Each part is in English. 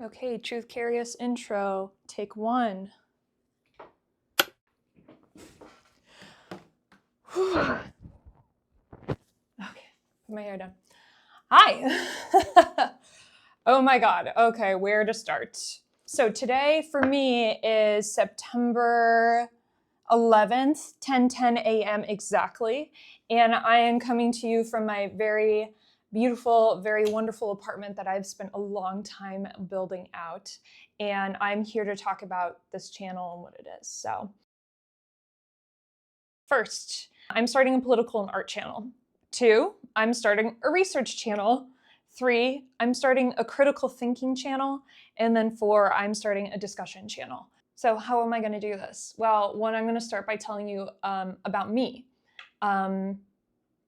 Okay, Truth Curious intro, take one. Okay, put my hair down. Hi! Oh my God, okay, where to start? So today for me is September 11th, 10:10 a.m. exactly, and I am coming to you from my very beautiful, very wonderful apartment that I've spent a long time building out, and I'm here to talk about this channel and what it is. So first, I'm starting a political and art channel. 2, I'm starting a research channel. 3, I'm starting a critical thinking channel. And then 4, I'm starting a discussion channel. So how am I going to do this? Well, one, I'm going to start by telling you about me. And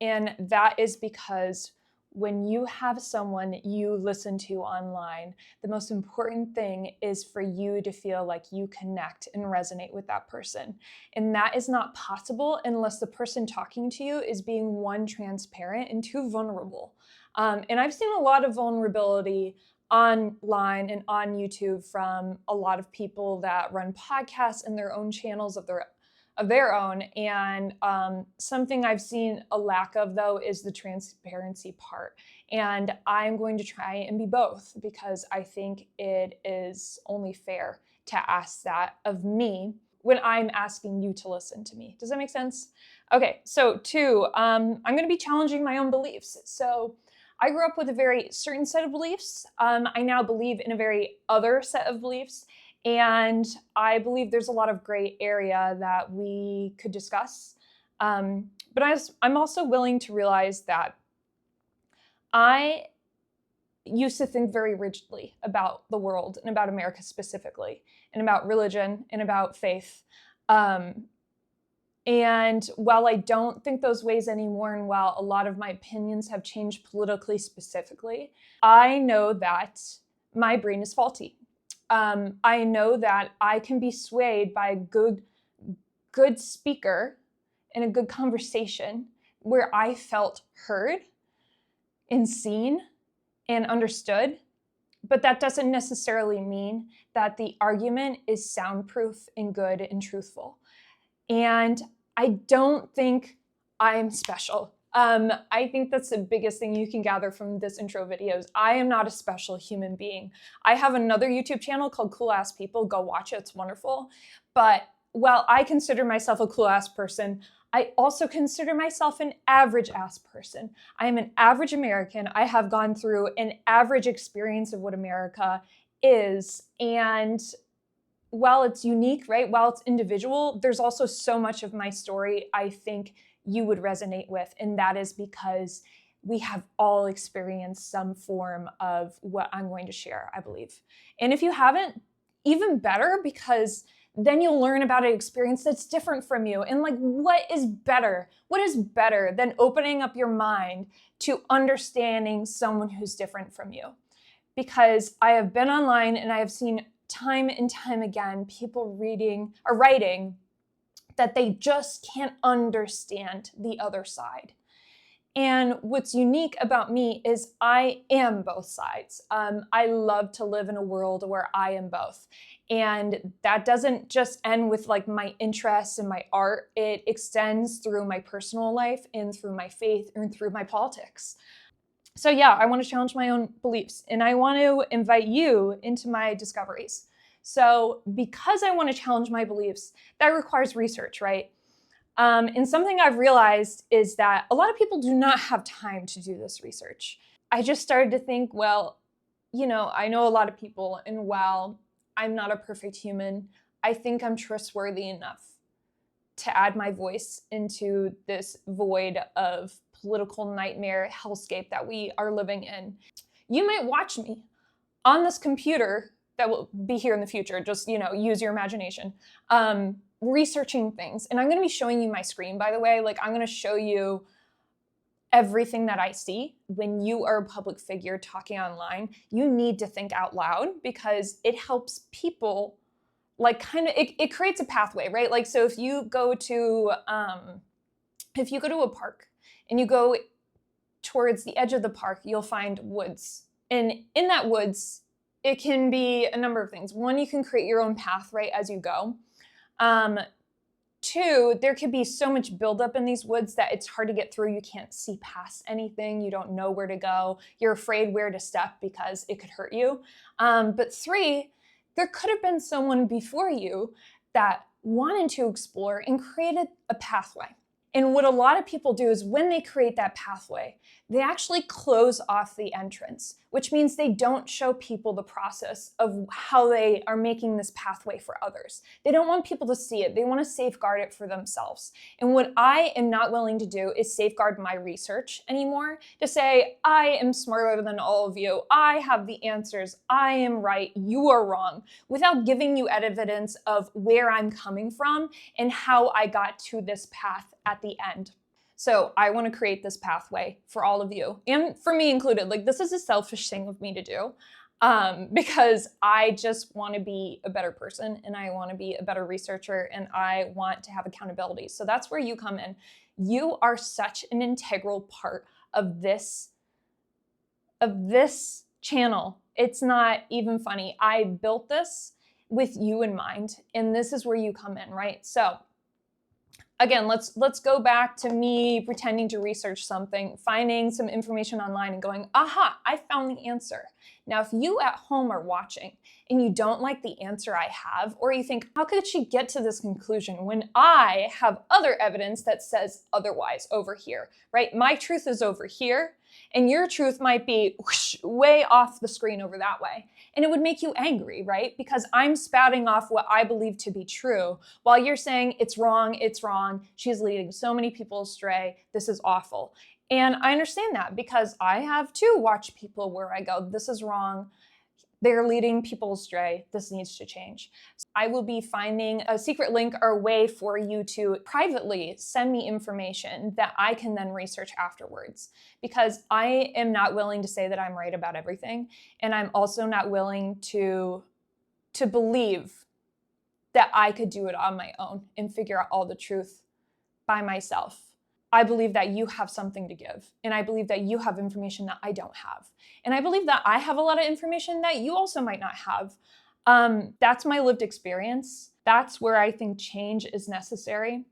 that is because when you have someone you listen to online, the most important thing is for you to feel like you connect and resonate with that person. And that is not possible unless the person talking to you is being, 1, transparent, and 2, vulnerable. And I've seen a lot of vulnerability online and on YouTube from a lot of people that run podcasts and their own channels of their own. And something I've seen a lack of, though, is the transparency part. And I'm going to try and be both because I think it is only fair to ask that of me when I'm asking you to listen to me. Does that make sense? Okay, so 2, I'm going to be challenging my own beliefs. So I grew up with a very certain set of beliefs. I now believe in a very other set of beliefs. And I believe there's a lot of gray area that we could discuss. But I'm also willing to realize that I used to think very rigidly about the world and about America specifically, and about religion and about faith. And while I don't think those ways anymore, and while a lot of my opinions have changed politically specifically, I know that my brain is faulty. I know that I can be swayed by a good speaker in a good conversation where I felt heard and seen and understood. But that doesn't necessarily mean that the argument is soundproof and good and truthful. And I don't think I'm special. I think that's the biggest thing you can gather from this intro video is I am not a special human being. I have another YouTube channel called Cool Ass People. Go watch it. It's wonderful. But while I consider myself a cool ass person, I also consider myself an average ass person. I am an average American. I have gone through an average experience of what America is. And while it's unique, right? While it's individual, there's also so much of my story I think you would resonate with. And that is because we have all experienced some form of what I'm going to share, I believe. And if you haven't, even better, because then you'll learn about an experience that's different from you. And like, what is better? What is better than opening up your mind to understanding someone who's different from you? Because I have been online and I have seen time and time again people writing that they just can't understand the other side. And what's unique about me is I am both sides. I love to live in a world where I am both. And that doesn't just end with like my interests and my art. It extends through my personal life and through my faith and through my politics. So yeah, I want to challenge my own beliefs and I want to invite you into my discoveries. So because I want to challenge my beliefs, that requires research, right? And something I've realized is that a lot of people do not have time to do this research. I just started to think, well, I know a lot of people, and while I'm not a perfect human, I think I'm trustworthy enough to add my voice into this void of political nightmare hellscape that we are living in. You might watch me on this computer that will be here in the future, just, use your imagination, researching things. And I'm going to be showing you my screen, by the way. Like, I'm going to show you everything that I see. When you are a public figure talking online, you need to think out loud because it helps people it creates a pathway, right? Like, so if you go to a park and you go towards the edge of the park, you'll find woods. And in that woods, it can be a number of things. One, you can create your own path right as you go. Two, there could be so much buildup in these woods that it's hard to get through. You can't see past anything. You don't know where to go. You're afraid where to step because it could hurt you. But three, there could have been someone before you that wanted to explore and created a pathway. And what a lot of people do is when they create that pathway, they actually close off the entrance, which means they don't show people the process of how they are making this pathway for others. They don't want people to see it. They want to safeguard it for themselves. And what I am not willing to do is safeguard my research anymore, to say, I am smarter than all of you. I have the answers. I am right. You are wrong, without giving you evidence of where I'm coming from and how I got to this path at the end. So I want to create this pathway for all of you, and for me included. Like, this is a selfish thing of me to do, because I just want to be a better person, and I want to be a better researcher, and I want to have accountability. So that's where you come in. You are such an integral part of this channel. It's not even funny. I built this with you in mind, and this is where you come in, right? So again, let's go back to me pretending to research something, finding some information online and going, aha, I found the answer. Now, if you at home are watching and you don't like the answer I have, or you think, how could she get to this conclusion when I have other evidence that says otherwise over here, right? My truth is over here, and your truth might be whoosh, way off the screen over that way. And it would make you angry, right? Because I'm spouting off what I believe to be true, while you're saying it's wrong, she's leading so many people astray, this is awful. And I understand that, because I have too watched people where I go, this is wrong, they're leading people astray, this needs to change. So I will be finding a secret link or a way for you to privately send me information that I can then research afterwards, because I am not willing to say that I'm right about everything. And I'm also not willing to believe that I could do it on my own and figure out all the truth by myself. I believe that you have something to give, and I believe that you have information that I don't have. And I believe that I have a lot of information that you also might not have. That's my lived experience. That's where I think change is necessary.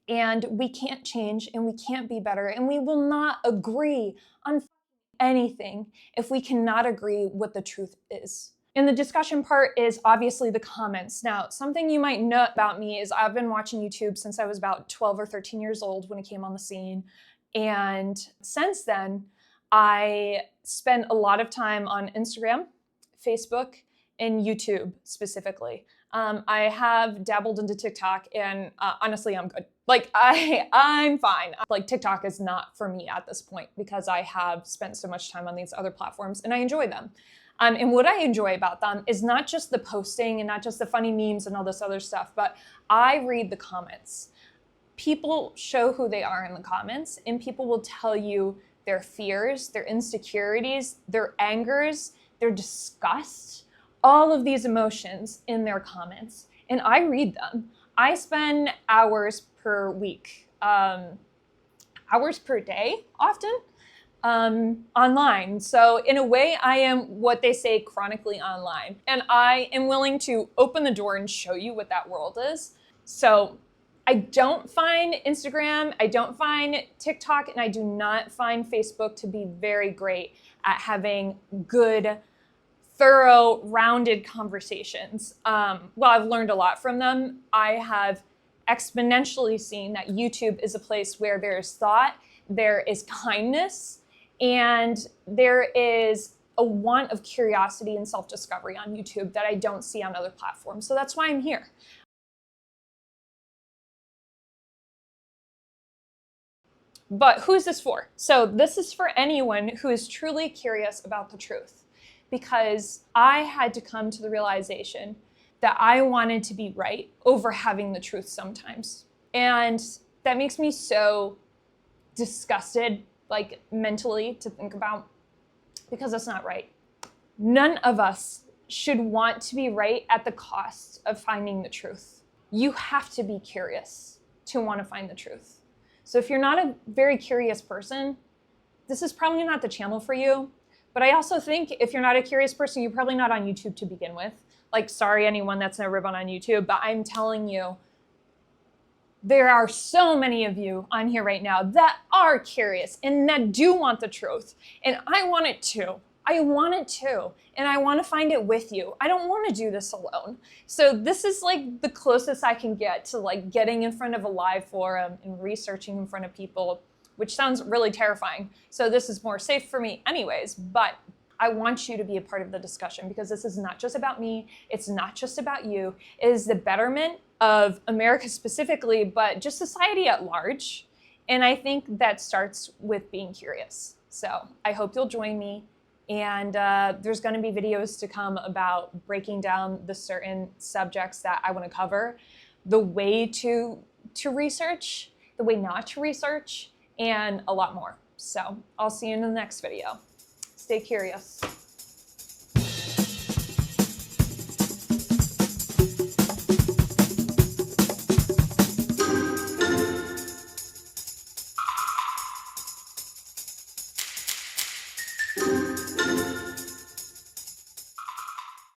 And we can't change, and we can't be better, and we will not agree on anything if we cannot agree what the truth is. And the discussion part is obviously the comments. Now, something you might know about me is I've been watching YouTube since I was about 12 or 13 years old when it came on the scene. And since then, I spent a lot of time on Instagram, Facebook, and YouTube specifically. I have dabbled into TikTok, and honestly, I'm good. Like, I'm fine. Like, TikTok is not for me at this point, because I have spent so much time on these other platforms and I enjoy them. And what I enjoy about them is not just the posting and not just the funny memes and all this other stuff, but I read the comments. People show who they are in the comments, and people will tell you their fears, their insecurities, their angers, their disgust, all of these emotions in their comments. And I read them. I spend hours per week, hours per day often, online. So in a way, I am what they say chronically online. And I am willing to open the door and show you what that world is. So I don't find Instagram, I don't find TikTok, and I do not find Facebook to be very great at having good, thorough, rounded conversations. While I've learned a lot from them, I have exponentially seen that YouTube is a place where there is thought, there is kindness, and there is a want of curiosity and self-discovery on YouTube that I don't see on other platforms. So that's why I'm here. But who's this for? So this is for anyone who is truly curious about the truth, because I had to come to the realization that I wanted to be right over having the truth sometimes. And that makes me so disgusted, like mentally, to think about, because that's not right. None of us should want to be right at the cost of finding the truth. You have to be curious to want to find the truth. So if you're not a very curious person, this is probably not the channel for you. But I also think if you're not a curious person, you're probably not on YouTube to begin with. Like, sorry, anyone that's never been on YouTube, but I'm telling you, there are so many of you on here right now that are curious and that do want the truth. And I want it too. I want it too. And I want to find it with you. I don't want to do this alone. So this is like the closest I can get to like getting in front of a live forum and researching in front of people, which sounds really terrifying. So this is more safe for me anyways, but I want you to be a part of the discussion because this is not just about me. It's not just about you. It is the betterment of America specifically, but just society at large. And I think that starts with being curious. So I hope you'll join me. And there's going to be videos to come about breaking down the certain subjects that I want to cover, the way to research, the way not to research, and a lot more. So I'll see you in the next video. Stay curious.